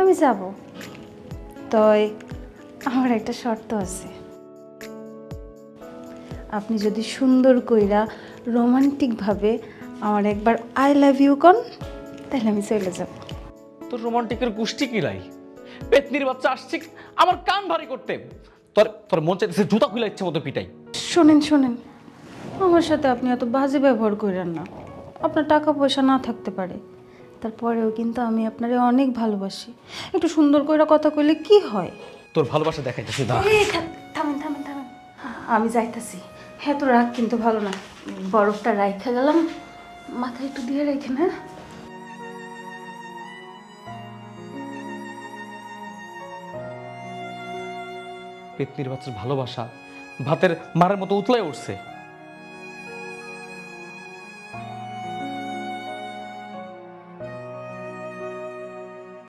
আমি যাব, তয় আমার একটা শর্ত আছে। আপনি যদি সুন্দর কইরা রোমান্টিকভাবে আমার একবার আই লাভ ইউ কন, তাহলে আমি চলে যাব। তোর রোমান্টিকের গোষ্ঠী কিলাই, পেতনির বাচ্চা আসছে আমার কান ভারী করতে। তোর তোর মন চাইতেছে জুতা খুলে ইচ্ছে মতো পিটাই। শোনেন শোনেন, আমার সাথে আপনি এত বাজে ব্যবহার করেন না। আপনার টাকা পয়সা না থাকতে পারে, তারপরেও কিন্তু আমি আপনারে অনেক ভালোবাসি। একটু সুন্দর করে কথা কইলে কি হয়? তোর ভালোবাসা দেখাইতেছি না। এই থামেন থামেন থামেন, আমি যাইতাছি। হ্যাঁ, তো রাগ কিন্তু ভালো না। বরফটা রাইখা গেলাম, মাথায় একটু দিয়ে রেখেন। হ্যাঁ, পেতনির বাচ্চার ভালোবাসা ভাতের মারের মতো উতলাই উঠছে।